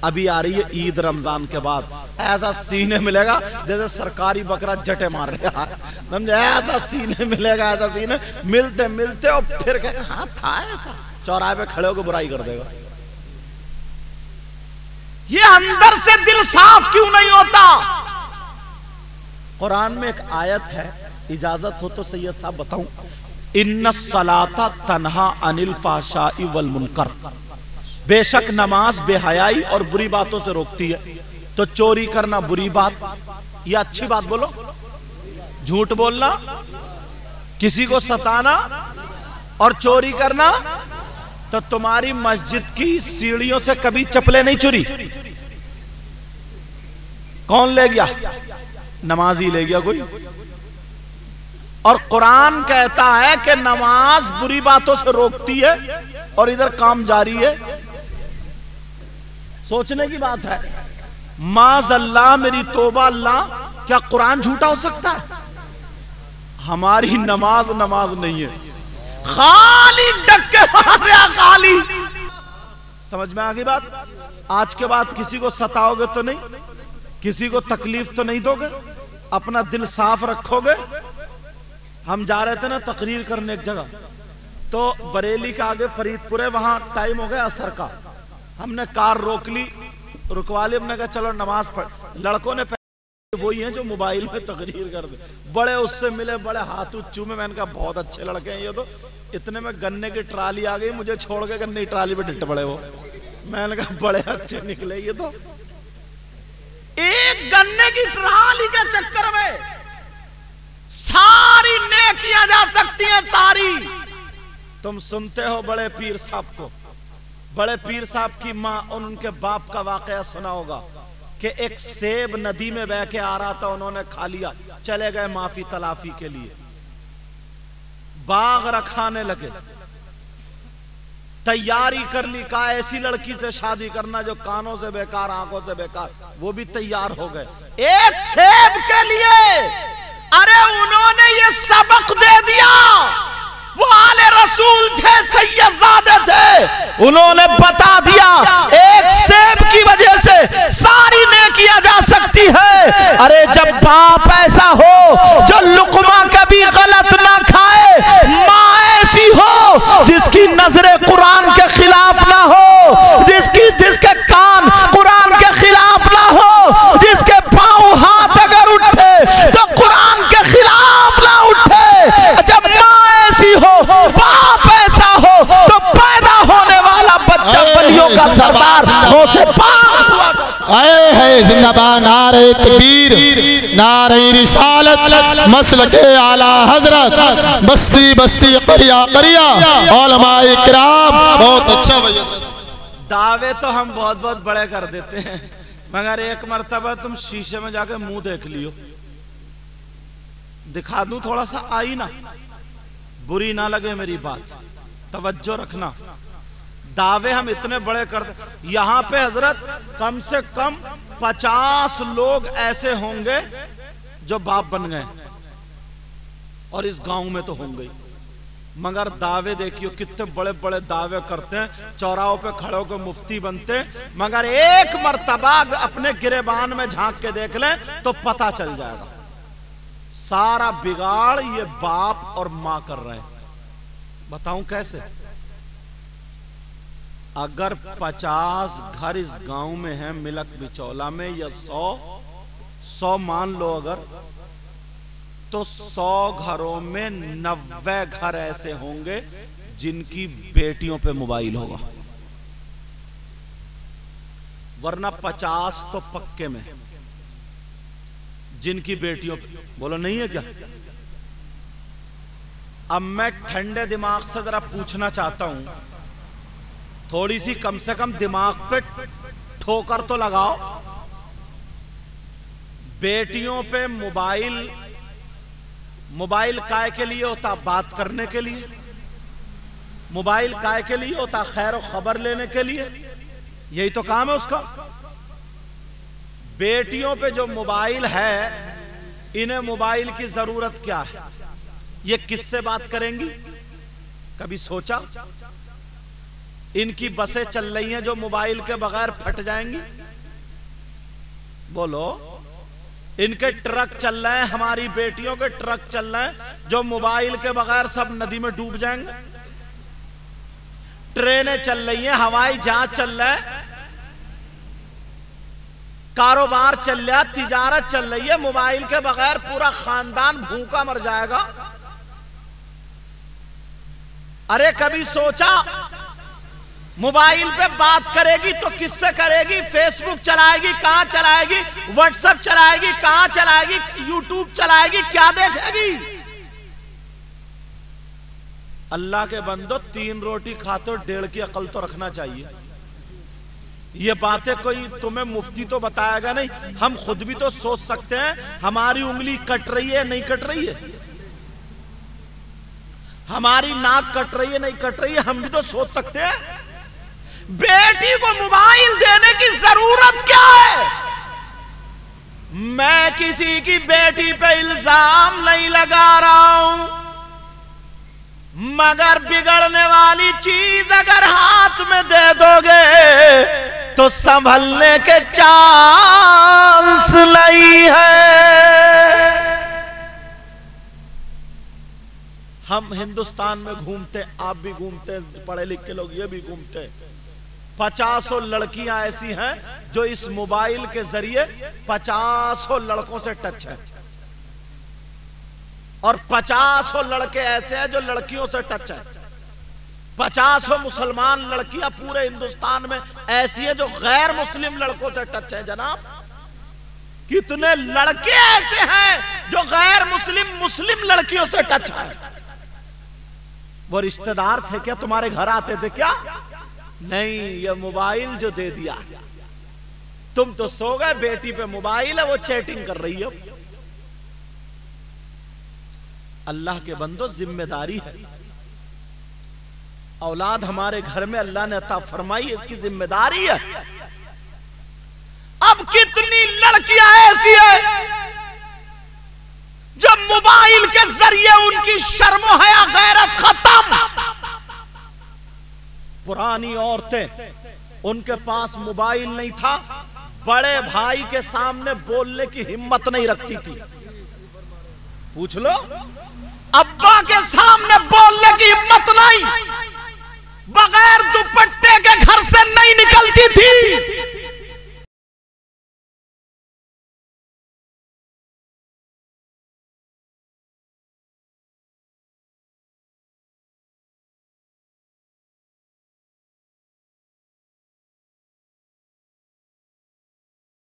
अभी आ रही है ईद रमजान के बाद, ऐसा सीने मिलेगा जैसे सरकारी बकरा जटे मार रहा है, समझे? ऐसा सीने मिलेगा, ऐसा सीने मिलते मिलते और फिर कहेगा हाँ था ऐसा, चौराहे पे खड़े होकर बुराई कर देगा। ये अंदर से दिल साफ क्यों नहीं होता? कुरान में एक आयत है, इजाजत हो तो सैयद साहब बताऊं, इन्नस सलाता तन्हा अनिल फाशाई वल मुनकर, बेशक नमाज बेहयाई और बुरी बातों से रोकती है। तो चोरी करना बुरी बात या अच्छी बात बोलो? झूठ बोलना, किसी को सताना और चोरी करना। तो तुम्हारी मस्जिद की सीढ़ियों से कभी चप्पलें नहीं चुरी? कौन ले गया? नमाजी ले गया कोई। और कुरान कहता है कि नमाज बुरी बातों से रोकती है और इधर काम जारी है। सोचने की बात है। माज़अल्लाह, मेरी तौबा अल्लाह, क्या कुरान झूठा हो सकता है? हमारी नमाज नमाज नहीं है, खाली डक्के मार रहा, खाली। समझ में आ गई बात? आज के बाद किसी को सताओगे तो नहीं, किसी को तकलीफ तो नहीं दोगे, अपना दिल साफ रखोगे। हम जा रहे थे ना तकरीर करने एक जगह, तो बरेली के आगे फरीदपुर है, वहां टाइम हो गया असर का। हमने कार रोक ली, रुकवा ली, हमने कहा चलो नमाज पढ़। लड़कों ने वही हैं जो मोबाइल में तकरीर कर दे, बड़े उससे मिले, बड़े हाथ चूमे। मैंने कहा बहुत अच्छे लड़के हैं ये तो। इतने में गन्ने की ट्राली आ गई, मुझे छोड़ के गन्ने की ट्राली पे डिट पड़े वो। मैंने कहा बड़े अच्छे निकले ये तो। एक गन्ने की ट्राली के चक्कर में सारी नेकियां जा सकती हैं, सारी। तुम सुनते हो बड़े पीर साहब को, बड़े पीर साहब की मां और उनके बाप का वाकया सुना होगा कि एक सेब नदी में बह के आ रहा था, उन्होंने खा लिया, चले गए माफी तलाफी के लिए, बाग रखाने लगे, तैयारी कर ली, कहा ऐसी लड़की से शादी करना जो कानों से बेकार, आंखों से बेकार। वो भी तैयार हो गए एक सेब के लिए। अरे उन्होंने ये सबक दे दिया, वो आले रसूल थे, सैयदजादे थे, उन्होंने बता दिया एक सेब की वजह से सारी नेकियां जा सकती है। अरे जब बाप ऐसा हो जो लुकमा कभी गलत ना खाए, माँ ऐसी हो जिसकी नजरें कुरान के खिलाफ ना हो, जिसके कान कुरान के खिलाफ ना हो, जिसके पांव हाथ अगर उठे तो कुरान के खिलाफ ना उठे, जब माँ ऐसी हो, बाप ऐसा हो, तो पैदा होने वाला बच्चा बलियों का सरदार हो से पाक हुआ करता है। जिंदाबाद नारे तकबीर, नारे रिसालत, मसलके आला हजरत, बस्ती बस्ती करिया करिया, उलमाए किराम। बहुत अच्छा भैया। दावे तो हम बहुत बहुत बड़े कर देते हैं, मगर एक मर्तबा तुम शीशे में जाके मुंह देख लियो, दिखा दूं थोड़ा सा आईना, बुरी ना लगे मेरी बात, तवज्जो रखना। दावे हम इतने बड़े करते, यहां पे हजरत कम से कम 50 लोग ऐसे होंगे जो बाप बन गए, और इस गांव में तो होंगे, मगर दावे देखियो कितने बड़े बड़े दावे करते हैं, चौराहों पे खड़े होकर मुफ्ती बनते, मगर एक मर्तबा अपने गिरेबान में झांक के देख लें तो पता चल जाएगा सारा बिगाड़ ये बाप और मां कर रहे हैं। बताऊं कैसे? अगर 50 घर इस गांव में है, मिलक बिचौला में, या 100 मान लो अगर, तो 100 घरों में 90 घर ऐसे होंगे जिनकी बेटियों पे मोबाइल होगा, वरना 50 तो पक्के में जिनकी बेटियों पे। बोलो नहीं है क्या? अब मैं ठंडे दिमाग से जरा पूछना चाहता हूं, थोड़ी सी कम से कम दिमाग पे ठोकर तो लगाओ। बेटियों पे मोबाइल काय के लिए होता? बात करने के लिए। मोबाइल काय के लिए होता? खैर और खबर लेने के लिए, यही तो काम है उसका। बेटियों पे जो मोबाइल है, इन्हें मोबाइल की जरूरत क्या है? ये किससे बात करेंगी? कभी सोचा? इनकी बसें चल रही हैं जो मोबाइल के बगैर फट जाएंगी। बोलो, इनके ट्रक चल रहे हैं, हमारी बेटियों के ट्रक चल रहे हैं जो मोबाइल के बगैर सब नदी में डूब जाएंगे। ट्रेनें चल रही हैं, हवाई जहाज चल रहा है, कारोबार चल रहा है, तिजारत चल रही है। मोबाइल के बगैर पूरा खानदान भूखा मर जाएगा। अरे कभी सोचा मोबाइल पे बात करेगी तो किससे करेगी? फेसबुक चलाएगी, कहां चलाएगी? व्हाट्सएप चलाएगी, कहां चलाएगी? यूट्यूब चलाएगी, क्या देखेगी? अल्लाह के बंदो, 3 रोटी खाते हो, 1.5 की अकल तो रखना चाहिए। ये बातें कोई तुम्हें मुफ्ती तो बताएगा नहीं, हम खुद भी तो सोच सकते हैं हमारी उंगली कट रही है नहीं कट रही है, हमारी नाक कट रही है नहीं कट रही है, हम भी तो सोच सकते हैं। बेटी को मोबाइल देने की जरूरत क्या है? मैं किसी की बेटी पे इल्जाम नहीं लगा रहा हूं, मगर बिगड़ने वाली चीज अगर हाथ में दे दोगे तो संभलने के चांस नहीं है। हम हिंदुस्तान में घूमते, आप भी घूमते, पढ़े लिखे लोग ये भी घूमते, 50 लड़कियां ऐसी हैं जो इस मोबाइल के जरिए 50 लड़कों से टच है, और 50 लड़के ऐसे हैं जो लड़कियों से टच है। 50 मुसलमान लड़कियां पूरे हिंदुस्तान में ऐसी है जो गैर मुस्लिम लड़कों से टच है। जनाब, कितने लड़के ऐसे हैं जो गैर मुस्लिम लड़कियों से टच है। वो रिश्तेदार थे क्या? तुम्हारे घर आते थे क्या? नहीं, ये मोबाइल जो दे दिया, तुम तो सो गए, बेटी पे मोबाइल है, वो चैटिंग कर रही है। अल्लाह के बंदो, जिम्मेदारी है। औलाद हमारे घर में अल्लाह ने अता फरमाई, इसकी जिम्मेदारी है। अब कितनी लड़कियां ऐसी है जब मोबाइल के जरिए उनकी शर्म हया गैरत खत्म। पुरानी औरतें, उनके पास मोबाइल नहीं था, बड़े भाई के सामने बोलने की हिम्मत नहीं रखती थी। पूछ लो, अब्बा के सामने बोलने की हिम्मत नहीं, बगैर दुपट्टे के घर से नहीं निकलती थी।